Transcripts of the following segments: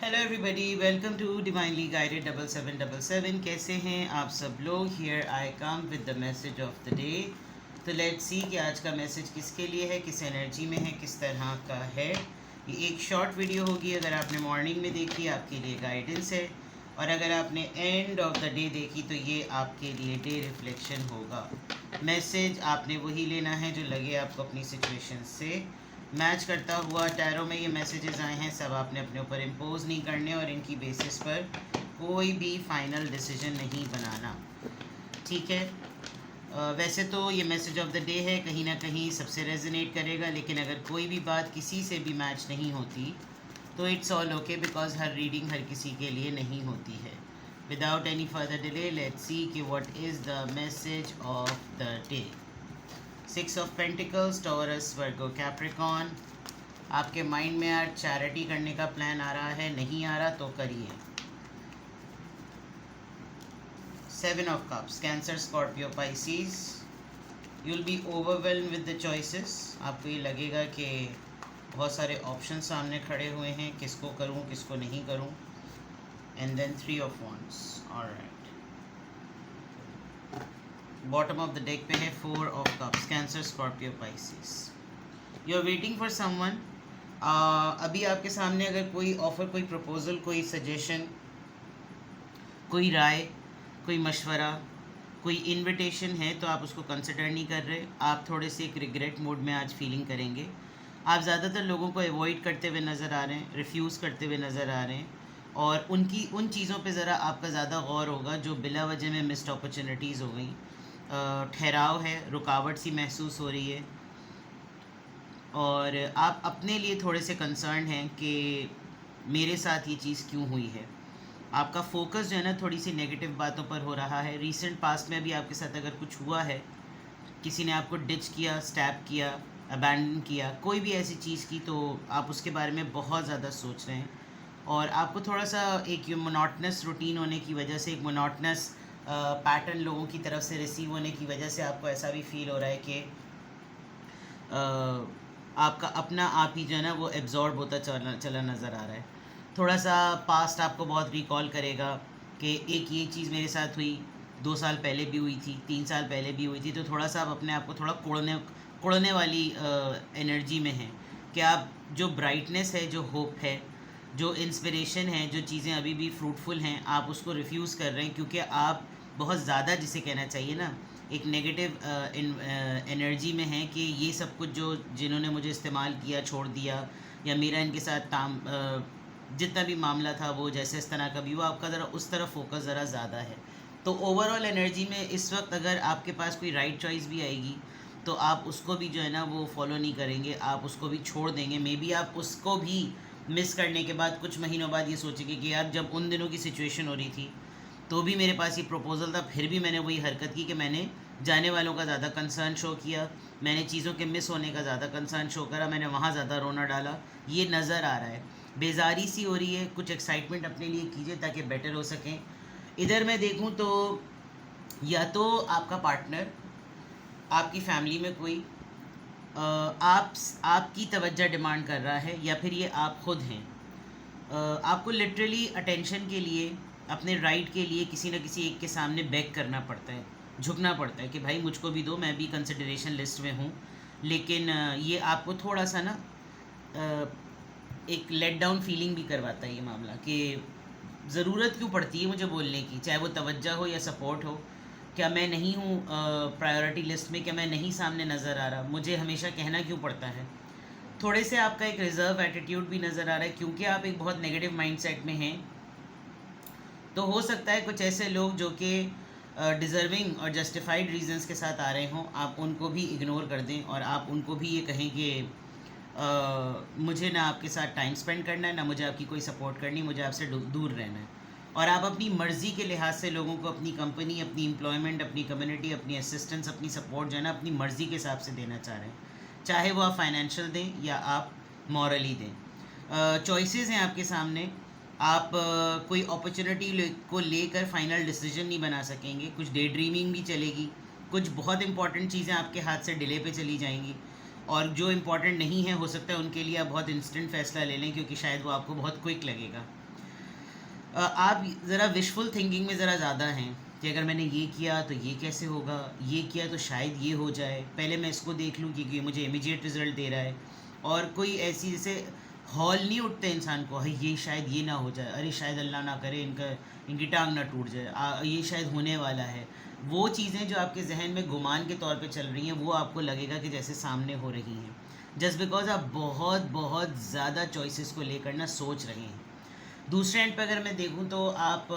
Hello everybody, welcome to divinely guided 7777। कैसे हैं आप सब लोग। Here I come with the message of the day. तो लेट्स सी कि आज का मैसेज किसके लिए है, किस एनर्जी में है, किस तरह का है। ये एक शॉर्ट वीडियो होगी। अगर आपने मॉर्निंग में देखी आपके लिए गाइडेंस है, और अगर आपने एंड ऑफ द डे देखी तो ये आपके लिए डे रिफ्लेक्शन होगा। मैसेज आपने वही लेना है जो लगे आपको अपनी सिचुएशन से मैच करता हुआ। टैरो में ये मैसेजेस आए हैं, सब आपने अपने ऊपर इम्पोज नहीं करने और इनकी बेसिस पर कोई भी फाइनल डिसीजन नहीं बनाना, ठीक है। वैसे तो ये मैसेज ऑफ द डे है, कहीं ना कहीं सबसे रेजोनेट करेगा, लेकिन अगर कोई भी बात किसी से भी मैच नहीं होती तो इट्स ऑल ओके, बिकॉज हर रीडिंग हर किसी के लिए नहीं होती है। Without any further delay let's see कि what is the message of the day. 6 of pentacles, Taurus, Virgo, Capricorn. आपके माइंड में आज चैरिटी करने का प्लान आ रहा है, नहीं आ रहा तो करिए। 7 of cups, Cancer, Scorpio, Pisces. You will be overwhelm with the choices. आपको ये लगेगा कि बहुत सारे ऑप्शन सामने खड़े हुए हैं, किसको करूं किसको नहीं करूं। And then 3 of wands। Alright, bottom of the deck पे है 4 of cups, Cancer, Scorpio, Pisces. You are waiting for someone. अभी आपके सामने अगर कोई ऑफ़र, कोई प्रपोज़ल, कोई सजेशन, कोई राय, कोई मशवरा, कोई इनविटेशन है तो आप उसको कंसिडर नहीं कर रहे। आप थोड़े से एक रिग्रेट मोड में आज फीलिंग करेंगे। आप ज़्यादातर लोगों को अवॉइड करते हुए नज़र आ रहे हैं, रिफ्यूज़ करते हुए नज़र आ रहे हैं, और उन चीज़ों पे ज़रा आपका ज़्यादा गौर होगा जो बिला वजह में मिस्ड अपॉर्चुनिटीज़ हो गई। ठहराव है, रुकावट सी महसूस हो रही है, और आप अपने लिए थोड़े से कंसर्न हैं कि मेरे साथ ये चीज़ क्यों हुई है। आपका फोकस जो है ना थोड़ी सी नेगेटिव बातों पर हो रहा है। रीसेंट पास्ट में भी आपके साथ अगर कुछ हुआ है, किसी ने आपको डिच किया, स्टैप किया, अबैंडन किया, कोई भी ऐसी चीज़ की, तो आप उसके बारे में बहुत ज़्यादा सोच रहे हैं। और आपको थोड़ा सा एक मोनोटनस रूटीन होने की वजह से, एक मोनोटनस पैटर्न लोगों की तरफ से रिसीव होने की वजह से आपको ऐसा भी फील हो रहा है कि आपका अपना आप ही जो है ना वो एब्जॉर्ब होता चला नज़र आ रहा है। थोड़ा सा पास्ट आपको बहुत रिकॉल करेगा कि एक ये चीज़ मेरे साथ हुई, 2 साल पहले भी हुई थी, 3 साल पहले भी हुई थी। तो थोड़ा सा आप अपने आप को थोड़ा कुड़ने वाली एनर्जी में हैं कि आप जो ब्राइटनेस है, जो होप है, जो इंस्पिरेशन है, जो चीज़ें अभी भी फ्रूटफुल हैं, आप उसको रिफ्यूज़ कर रहे हैं क्योंकि आप बहुत ज़्यादा, जिसे कहना चाहिए ना, एक नेगेटिव एनर्जी में है कि ये सब कुछ जो जिन्होंने मुझे इस्तेमाल किया, छोड़ दिया, या मेरा इनके साथ जितना भी मामला था वो जैसे इस तरह का भी हुआ, आपका ज़रा उस तरफ फोकस ज़रा ज़्यादा है। तो ओवरऑल एनर्जी में इस वक्त अगर आपके पास कोई राइट चॉइस भी आएगी तो आप उसको भी जो है ना वो फॉलो नहीं करेंगे, आप उसको भी छोड़ देंगे। मे बी आप उसको भी मिस करने के बाद कुछ महीनों बाद ये सोचेंगे कि यार जब उन दिनों की सिचुएशन हो रही थी तो भी मेरे पास ये प्रपोज़ल था, फिर भी मैंने वही हरकत की कि मैंने जाने वालों का ज़्यादा कंसर्न शो किया, मैंने चीज़ों के मिस होने का ज़्यादा कंसर्न शो करा, मैंने वहाँ ज़्यादा रोना डाला। ये नज़र आ रहा है, बेजारी सी हो रही है। कुछ एक्साइटमेंट अपने लिए कीजिए ताकि बेटर हो सकें। इधर मैं देखूँ तो या तो आपका पार्टनर, आपकी फैमिली में कोई आपकी तवज्जो डिमांड कर रहा है, या फिर ये आप खुद हैं। आपको लिटरली अटेंशन के लिए, अपने राइट के लिए किसी न किसी एक के सामने बेग करना पड़ता है, झुकना पड़ता है कि भाई मुझको भी दो, मैं भी कंसिडरेशन लिस्ट में हूँ। लेकिन ये आपको थोड़ा सा ना एक लेट डाउन फीलिंग भी करवाता है ये मामला, कि ज़रूरत क्यों पड़ती है मुझे बोलने की, चाहे वो तवज्जो हो या सपोर्ट हो। क्या मैं नहीं हूँ प्रायोरिटी लिस्ट में? क्या मैं नहीं सामने नज़र आ रहा? मुझे हमेशा कहना क्यों पड़ता है? थोड़े से आपका एक रिज़र्व एटीट्यूड भी नज़र आ रहा है क्योंकि आप एक बहुत नेगेटिव माइंडसेट में हैं। तो हो सकता है कुछ ऐसे लोग जो कि डिज़र्विंग और जस्टिफाइड रीजंस के साथ आ रहे हों, आप उनको भी इग्नोर कर दें और आप उनको भी ये कहें कि मुझे ना आपके साथ टाइम स्पेंड करना है, ना मुझे आपकी कोई सपोर्ट करनी, मुझे आपसे दूर रहना है। और आप अपनी मर्ज़ी के लिहाज से लोगों को अपनी कंपनी, अपनी एम्प्लॉयमेंट, अपनी कम्युनिटी, अपनी असिस्टेंस, अपनी सपोर्ट जो है ना अपनी मर्ज़ी के हिसाब से देना चाह रहे हैं, चाहे वो आप फाइनेंशियल दें या आप मॉरली दें। चॉइसेस हैं आपके सामने। आप कोई अपॉर्चुनिटी को लेकर फाइनल डिसीजन नहीं बना सकेंगे। कुछ डे ड्रीमिंग भी चलेगी, कुछ बहुत इंपॉर्टेंट चीज़ें आपके हाथ से डिले पे चली जाएंगी, और जो इम्पॉर्टेंट नहीं है हो सकता है उनके लिए आप बहुत इंस्टेंट फ़ैसला ले लें क्योंकि शायद वो आपको बहुत क्विक लगेगा। आप ज़रा विशफुल थिंकिंग में ज़रा ज़्यादा हैं कि अगर मैंने ये किया तो ये कैसे होगा, ये किया तो शायद ये हो जाए, पहले मैं इसको देख लूँ क्योंकि मुझे इमीडिएट रिजल्ट दे रहा है। और कोई ऐसी जैसे हौल नहीं उठते इंसान को, है ये शायद ये ना हो जाए, अरे शायद अल्लाह ना करे इनकी टांग ना टूट जाए, ये शायद होने वाला है। वो चीज़ें जो आपके जहन में गुमान के तौर पे चल रही हैं वो आपको लगेगा कि जैसे सामने हो रही हैं, जस्ट बिकॉज आप बहुत बहुत ज़्यादा चॉइसेस को लेकर ना सोच रहे हैं। दूसरे एंड पे अगर मैं देखूं तो आप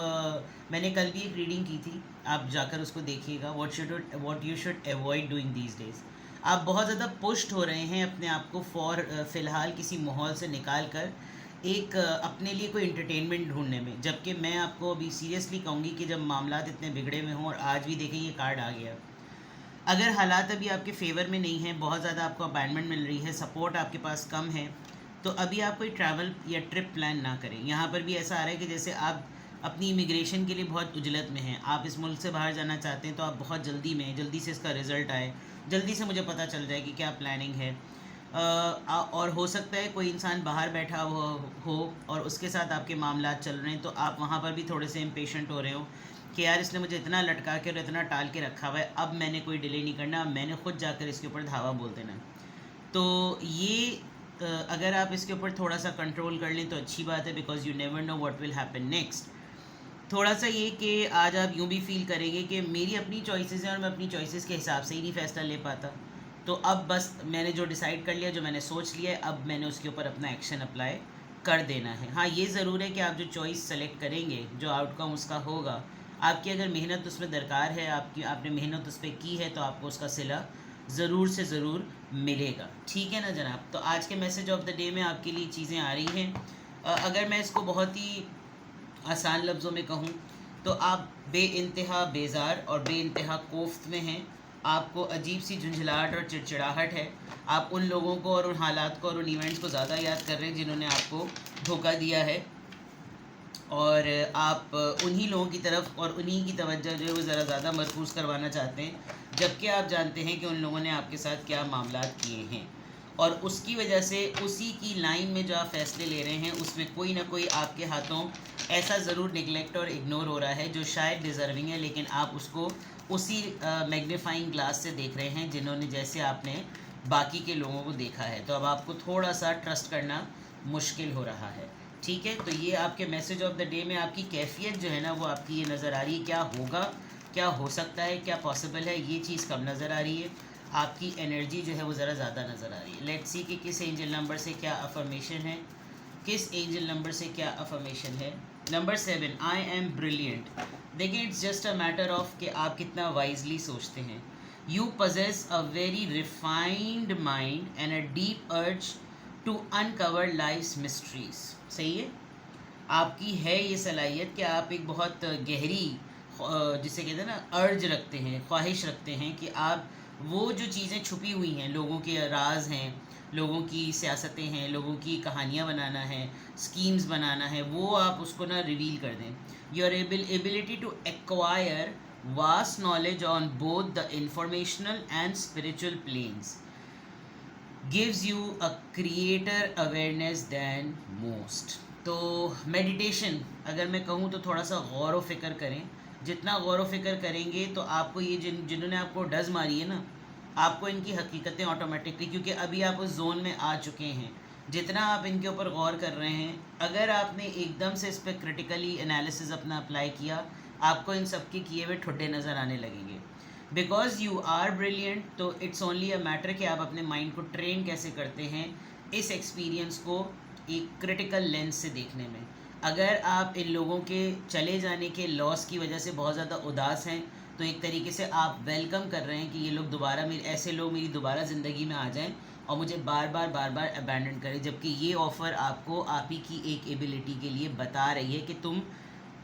मैंने कल भी एक रीडिंग की थी, आप जाकर उसको देखिएगा, what you should avoid doing these days. आप बहुत ज़्यादा पुश्ड हो रहे हैं अपने आप को फ़िलहाल किसी माहौल से निकाल कर एक अपने लिए कोई इंटरटेनमेंट ढूंढने में, जबकि मैं आपको अभी सीरियसली कहूँगी कि जब मामलात इतने बिगड़े में हों, और आज भी देखें ये कार्ड आ गया, अगर हालात अभी आपके फेवर में नहीं हैं, बहुत ज़्यादा आपको अपॉइंटमेंट मिल रही है, सपोर्ट आपके पास कम है, तो अभी आप कोई ट्रैवल या ट्रिप प्लान ना करें। यहाँ पर भी ऐसा आ रहा है कि जैसे आप अपनी इमिग्रेशन के लिए बहुत उजलत में हैं, आप इस मुल्क से बाहर जाना चाहते हैं, तो आप बहुत जल्दी से इसका रिज़ल्ट आए, जल्दी से मुझे पता चल जाए कि क्या प्लानिंग है। और हो सकता है कोई इंसान बाहर बैठा हो और उसके साथ आपके मामला चल रहे हैं, तो आप वहाँ पर भी थोड़े से इम्पेशेंट हो रहे हो कि यार इसने मुझे इतना लटका के और इतना टाल के रखा हुआ है, अब मैंने कोई डिले नहीं करना, अब मैंने खुद जाकर इसके ऊपर धावा बोल देना। तो ये अगर आप इसके ऊपर थोड़ा सा कंट्रोल कर लें तो अच्छी बात है, because you never know what will happen next. थोड़ा सा ये कि आज आप यूँ भी फील करेंगे कि मेरी अपनी चॉइसेस हैं और मैं अपनी चॉइसेस के हिसाब से ही नहीं फ़ैसला ले पाता, तो अब बस मैंने जो डिसाइड कर लिया, जो मैंने सोच लिया है, अब मैंने उसके ऊपर अपना एक्शन अप्लाई कर देना है। हाँ, ये ज़रूर है कि आप जो चॉइस सेलेक्ट करेंगे, जो आउटकम उसका होगा, आपकी अगर मेहनत उसमें दरकार है, आपने मेहनत उस पर की है, तो आपको उसका सिला ज़रूर से ज़रूर मिलेगा। ठीक है ना जनाब? तो आज के मैसेज ऑफ द डे में आपके लिए चीज़ें आ रही हैं। अगर मैं इसको बहुत ही आसान लफ्ज़ों में कहूँ तो आप बेइंतहा बेज़ार और बेइंतहा कोफ्त में हैं। आपको अजीब सी झुंझलाहट और चिड़चिड़ाहट है। आप उन लोगों को और उन हालात को और उन इवेंट्स को ज़्यादा याद कर रहे हैं जिन्होंने आपको धोखा दिया है, और आप उन्हीं लोगों की तरफ और उन्हीं की तवज्जो जो है वो ज़रा ज़्यादा मरकूज़ करवाना चाहते हैं, जबकि आप जानते हैं कि उन लोगों ने आपके साथ क्या मामलात किए हैं, और उसकी वजह से उसी की लाइन में जो आप फ़ैसले ले रहे हैं उसमें कोई ना कोई आपके हाथों ऐसा ज़रूर निगलेक्ट और इग्नोर हो रहा है जो शायद डिज़र्विंग है, लेकिन आप उसको उसी मैग्नीफाइंग ग्लास से देख रहे हैं जिन्होंने जैसे आपने बाकी के लोगों को देखा है। तो अब आपको थोड़ा सा ट्रस्ट करना मुश्किल हो रहा है। ठीक है, तो ये आपके मैसेज ऑफ द डे में आपकी कैफियत जो है ना वो आपकी ये नज़र आ रही है, क्या होगा, क्या हो सकता है, क्या पॉसिबल है, ये चीज़ कब नज़र आ रही है, आपकी एनर्जी जो है वो ज़रा ज़्यादा नज़र आ रही है। लेट्स सी कि किस एंजल नंबर से क्या अफर्मेशन है, किस एंजल नंबर से क्या अफर्मेशन है। Number 7, I am brilliant. देखिए, it's just a matter of कि आप कितना वाइजली सोचते हैं। You possess a very refined mind and a deep urge to uncover life's mysteries. सही है, आपकी है ये सलाहियत कि आप एक बहुत गहरी जिसे कहते हैं ना अर्ज रखते हैं, ख्वाहिश रखते हैं कि आप वो जो चीज़ें छुपी हुई हैं, लोगों के राज हैं, लोगों की सियासतें हैं, लोगों की कहानियाँ बनाना है, स्कीम्स बनाना है, वो आप उसको ना रिवील कर दें। Your ability to acquire vast knowledge on both the informational and spiritual planes gives you a greater awareness than most. तो मेडिटेशन अगर मैं कहूँ तो थोड़ा सा गौर व फिक्र करें। जितना गौर व फिक्र करेंगे तो आपको ये जिन्होंने आपको डज मारी है ना, आपको इनकी हकीकतें ऑटोमेटिकली, क्योंकि अभी आप उस जोन में आ चुके हैं, जितना आप इनके ऊपर गौर कर रहे हैं, अगर आपने एकदम से इस पर क्रिटिकली एनालिसिस अपना अप्लाई किया, आपको इन सब के किए हुए ठुड्डे नज़र आने लगेंगे। बिकॉज यू आर ब्रिलियंट, तो इट्स ओनली अ मैटर कि आप अपने माइंड को ट्रेन कैसे करते हैं इस एक्सपीरियंस को एक क्रिटिकल लेंस से देखने में। अगर आप इन लोगों के चले जाने के लॉस की वजह से बहुत ज़्यादा उदास हैं, तो एक तरीके से आप वेलकम कर रहे हैं कि ये लोग दोबारा ऐसे लोग मेरी दोबारा ज़िंदगी में आ जाएं और मुझे बार बार अबैंडन करें, जबकि ये ऑफ़र आपको आप ही की एक एबिलिटी के लिए बता रही है कि तुम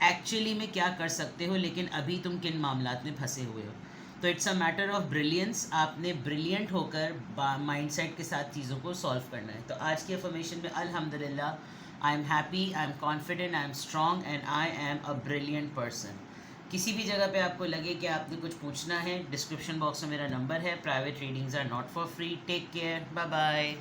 एक्चुअली में क्या कर सकते हो, लेकिन अभी तुम किन मामलात में फंसे हुए हो। तो it's a matter of brilliance, आपने ब्रिलियंट होकर माइंडसेट के साथ चीज़ों को सॉल्व करना है। तो आज की अफर्मेशन में अल्हम्दुलिल्लाह, I am happy, I am confident, I am strong and I am a brilliant person. किसी भी जगह पे आपको लगे कि आपने कुछ पूछना है, डिस्क्रिप्शन बॉक्स में मेरा नंबर है। Private readings are not for free. Take care, bye bye.